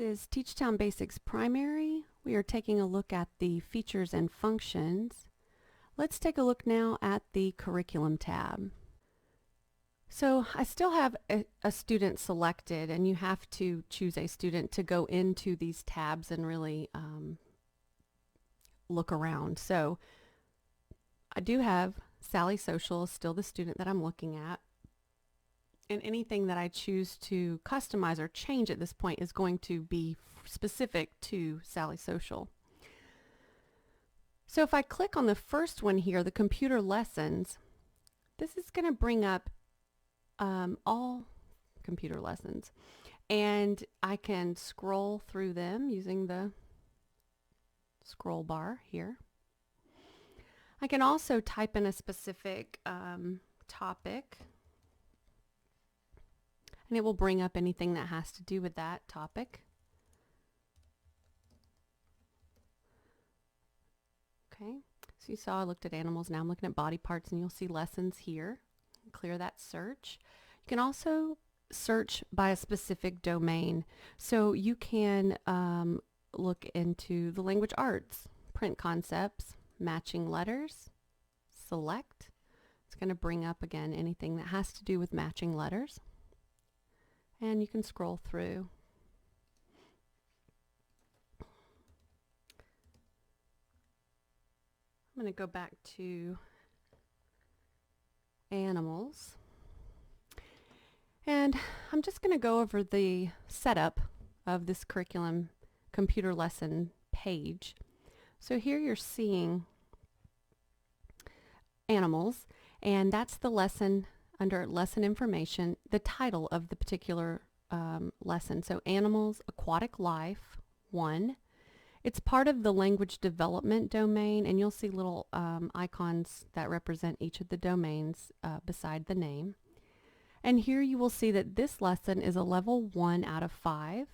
is TeachTown Basics Primary. We are taking a look at the features and functions. Let's take a look now at the Curriculum tab. So I still have a student selected, and you have to choose a student to go into these tabs and really look around. So I do have Sally Social, still the student that I'm looking at. And anything that I choose to customize or change at this point is going to be specific to Sally Social. So if I click on the first one here, the computer lessons, this is going to bring up all computer lessons. And I can scroll through them using the scroll bar here. I can also type in a specific topic, and it will bring up anything that has to do with that topic. Okay, so you saw I looked at animals, now I'm looking at body parts, and you'll see lessons here. Clear that search. You can also search by a specific domain. So you can look into the language arts, print concepts, matching letters, select. It's going to bring up again anything that has to do with matching letters. And you can scroll through. I'm going to go back to animals. And I'm just going to go over the setup of this curriculum computer lesson page. So here you're seeing animals, and that's the lesson under lesson information, the title of the particular lesson. So Animals, Aquatic Life 1. It's part of the language development domain, and you'll see little icons that represent each of the domains beside the name. And here you will see that this lesson is a level 1 out of 5.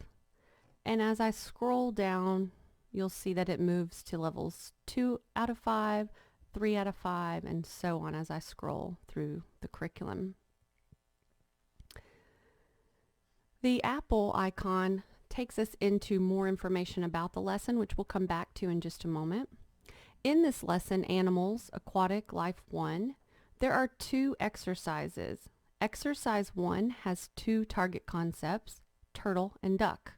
And as I scroll down, you'll see that it moves to levels 2 out of 5, 3 out of 5, and so on as I scroll through the curriculum. The apple icon takes us into more information about the lesson, which we'll come back to in just a moment. In this lesson, Animals, Aquatic Life 1, there are 2 exercises. Exercise 1 has 2 target concepts, turtle and duck.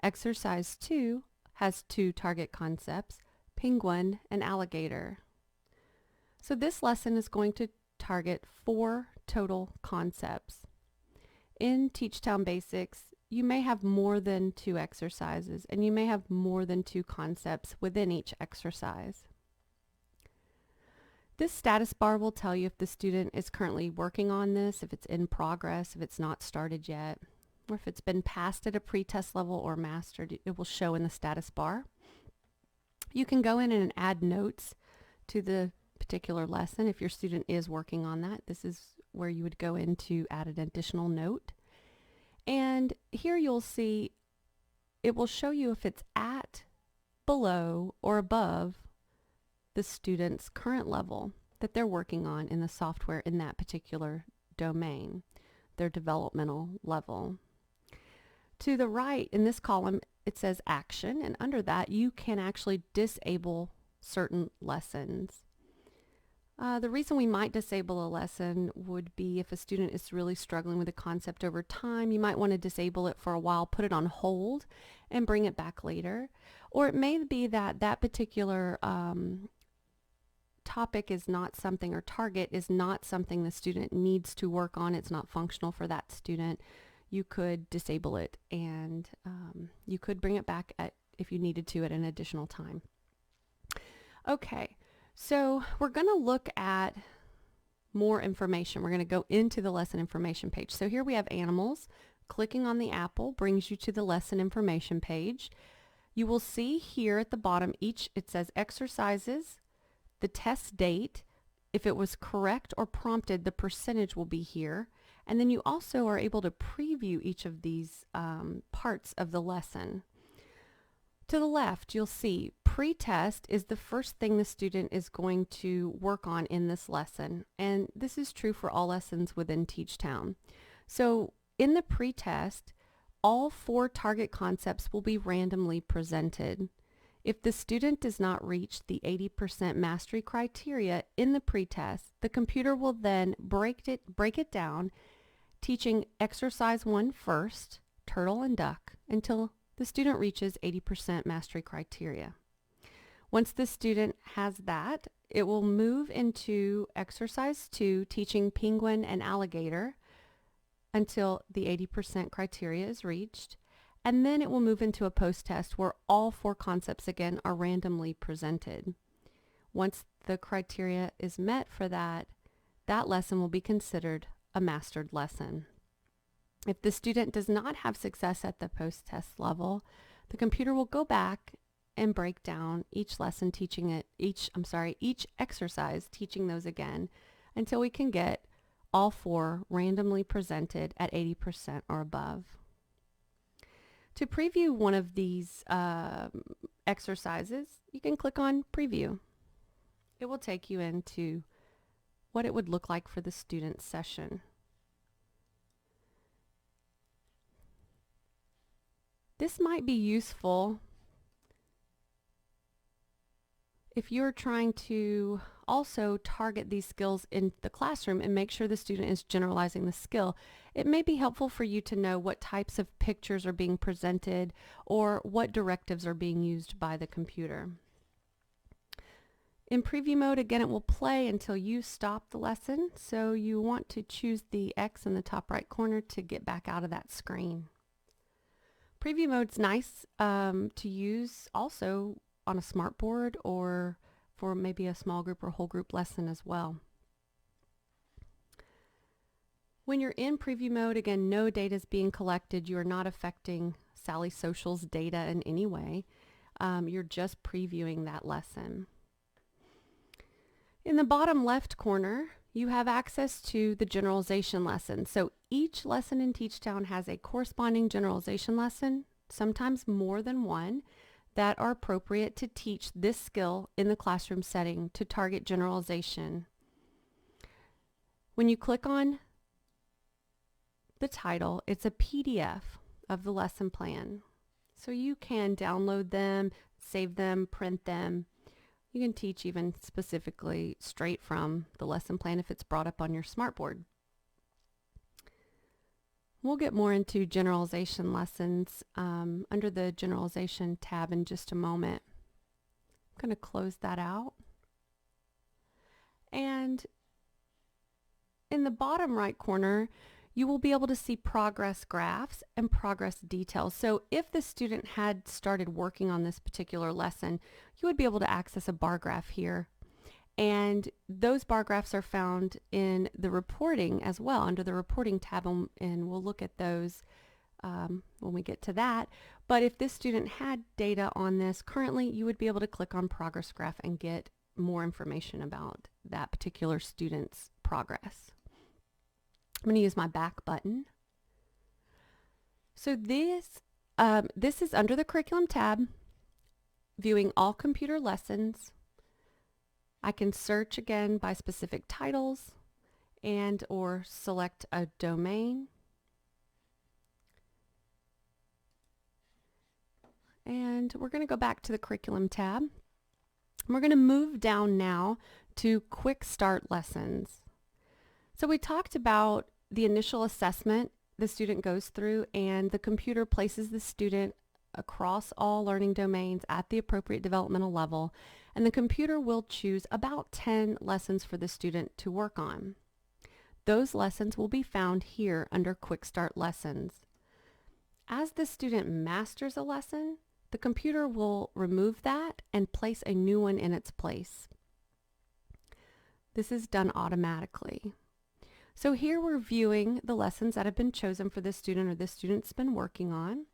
Exercise 2 has 2 target concepts, penguin and alligator. So this lesson is going to target 4 total concepts. In TeachTown Basics, you may have more than 2 exercises, and you may have more than 2 concepts within each exercise. This status bar will tell you if the student is currently working on this, if it's in progress, if it's not started yet, or if it's been passed at a pre-test level or mastered. It will show in the status bar. You can go in and add notes to the particular lesson if your student is working on that. This is where you would go in to add an additional note. And here you'll see it will show you if it's at, below, or above the student's current level that they're working on in the software in that particular domain, their developmental level. To the right in this column it says action, and under that you can actually disable certain lessons. The reason we might disable a lesson would be if a student is really struggling with a concept over time. You might want to disable it for a while, put it on hold, and bring it back later. Or it may be that that particular topic is not something, or target is not something the student needs to work on. It's not functional for that student. You could disable it, and you could bring it back if you needed to at an additional time. Okay, so we're going to look at more information. We're going to go into the lesson information page. So here we have animals. Clicking on the apple brings you to the lesson information page. You will see here at the bottom it says exercises, the test date. If it was correct or prompted, the percentage will be here. And then you also are able to preview each of these parts of the lesson. To the left, you'll see pre-test is the first thing the student is going to work on in this lesson. And this is true for all lessons within TeachTown. So in the pre-test, all 4 target concepts will be randomly presented. If the student does not reach the 80% mastery criteria in the pretest, the computer will then break it down, teaching exercise 1 first, turtle and duck, until the student reaches 80% mastery criteria. Once the student has that, it will move into exercise 2, teaching penguin and alligator, until the 80% criteria is reached. And then it will move into a post-test where all 4 concepts again are randomly presented. Once the criteria is met for that lesson will be considered a mastered lesson. If the student does not have success at the post-test level, the computer will go back and break down each lesson, each exercise, teaching those again until we can get all 4 randomly presented at 80% or above. To preview one of these exercises, you can click on Preview. It will take you into what it would look like for the student session. This might be useful if you're trying to also target these skills in the classroom and make sure the student is generalizing the skill. It may be helpful for you to know what types of pictures are being presented or what directives are being used by the computer. In preview mode, again, it will play until you stop the lesson, so you want to choose the X in the top right corner to get back out of that screen. Preview mode's nice to use also on a smartboard or for maybe a small group or whole group lesson as well. When you're in preview mode, again, no data is being collected. You are not affecting Sally Social's data in any way. You're just previewing that lesson. In the bottom left corner, you have access to the generalization lesson. So each lesson in TeachTown has a corresponding generalization lesson, sometimes more than one, that are appropriate to teach this skill in the classroom setting to target generalization. When you click on the title, it's a PDF of the lesson plan. So you can download them, save them, print them. You can teach even specifically straight from the lesson plan if it's brought up on your smartboard. We'll get more into generalization lessons under the generalization tab in just a moment. I'm going to close that out. And in the bottom right corner, you will be able to see progress graphs and progress details. So if the student had started working on this particular lesson, you would be able to access a bar graph here. And those bar graphs are found in the reporting as well, under the reporting tab, and we'll look at those when we get to that. But if this student had data on this currently, you would be able to click on progress graph and get more information about that particular student's progress. I'm going to use my back button. So this is under the curriculum tab, viewing all computer lessons. I can search again by specific titles and or select a domain. And we're going to go back to the curriculum tab. We're going to move down now to quick start lessons. So we talked about the initial assessment the student goes through, and the computer places the student across all learning domains at the appropriate developmental level, and the computer will choose about 10 lessons for the student to work on. Those lessons will be found here under Quick Start Lessons. As the student masters a lesson, the computer will remove that and place a new one in its place. This is done automatically. So here we're viewing the lessons that have been chosen for this student or this student's been working on.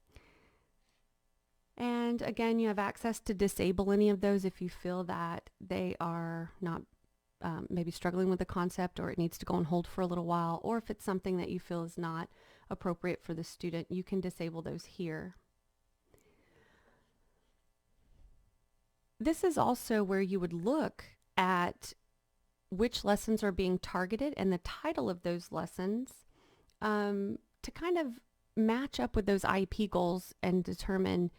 And again, you have access to disable any of those if you feel that they are not maybe struggling with the concept, or it needs to go on hold for a little while, or if it's something that you feel is not appropriate for the student, you can disable those here. This is also where you would look at which lessons are being targeted and the title of those lessons to kind of match up with those IEP goals and determine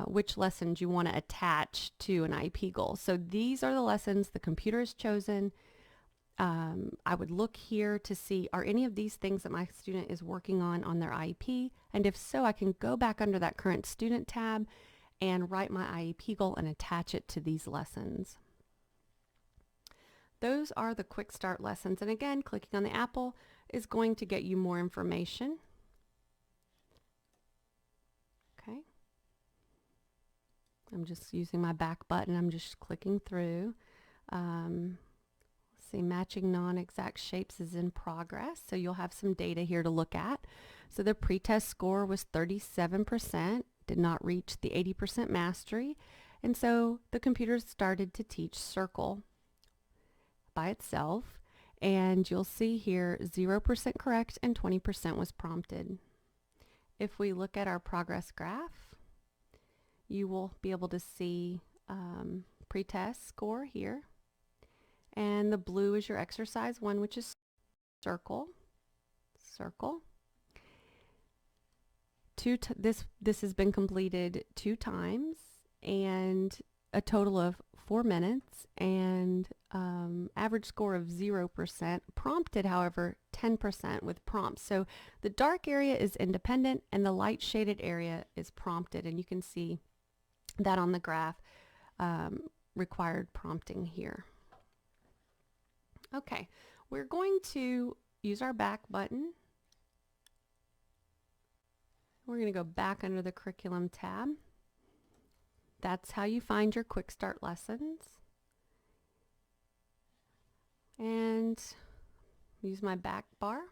which lessons you want to attach to an IEP goal. So these are the lessons the computer has chosen. I would look here to see, are any of these things that my student is working on their IEP? And if so, I can go back under that current student tab and write my IEP goal and attach it to these lessons. Those are the Quick Start lessons. And again, clicking on the apple is going to get you more information. Okay. I'm just using my back button. I'm just clicking through. See, matching non-exact shapes is in progress, so you'll have some data here to look at. So the pretest score was 37%, did not reach the 80% mastery, and so the computer started to teach circle by itself, and you'll see here 0% correct and 20% was prompted. If we look at our progress graph, you will be able to see pretest score here. And the blue is your exercise 1, which is circle, circle. This has been completed 2 times and a total of 4 minutes, and average score of 0%. Prompted, however, 10% with prompts. So the dark area is independent and the light shaded area is prompted, and you can see that on the graph, required prompting here. Okay, we're going to use our back button. We're going to go back under the curriculum tab. That's how you find your Quick Start lessons. And use my back bar,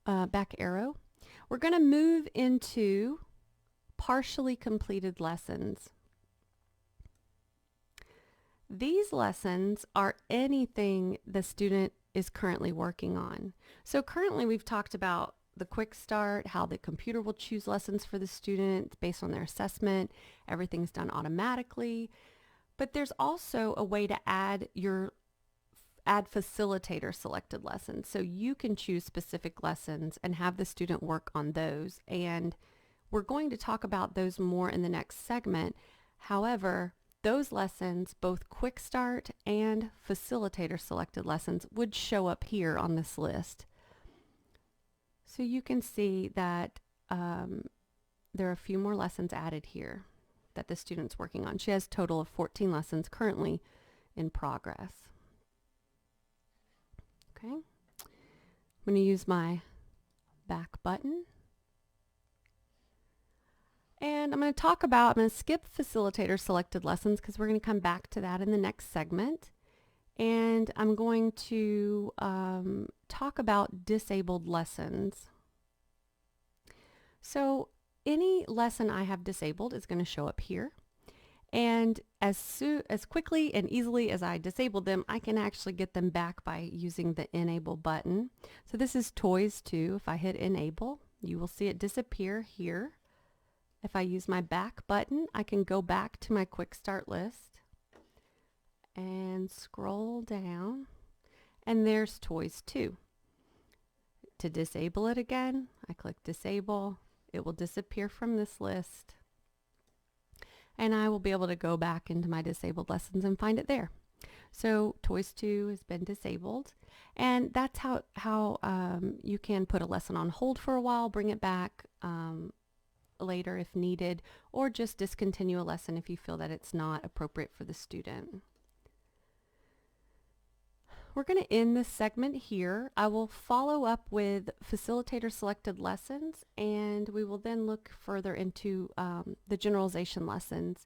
back arrow. We're going to move into partially completed lessons. These lessons are anything the student is currently working on. So currently we've talked about the Quick Start, how the computer will choose lessons for the student based on their assessment. Everything's done automatically. But there's also a way to add facilitator selected lessons. So you can choose specific lessons and have the student work on those. And we're going to talk about those more in the next segment. However, those lessons, both Quick Start and facilitator selected lessons, would show up here on this list. So you can see that there are a few more lessons added here that the student's working on. She has a total of 14 lessons currently in progress. Okay, I'm going to use my back button. And I'm going to skip facilitator selected lessons because we're going to come back to that in the next segment. And I'm going to talk about disabled lessons. So any lesson I have disabled is going to show up here. And as quickly and easily as I disabled them, I can actually get them back by using the Enable button. So this is Toys 2. If I hit Enable, you will see it disappear here. If I use my back button, I can go back to my Quick Start list and scroll down, and there's Toys 2. To disable it again, I click Disable. It will disappear from this list, and I will be able to go back into my disabled lessons and find it there. So Toys 2 has been disabled, and that's how you can put a lesson on hold for a while, bring it back later if needed, or just discontinue a lesson if you feel that it's not appropriate for the student. We're going to end this segment here. I will follow up with facilitator selected lessons, and we will then look further into the generalization lessons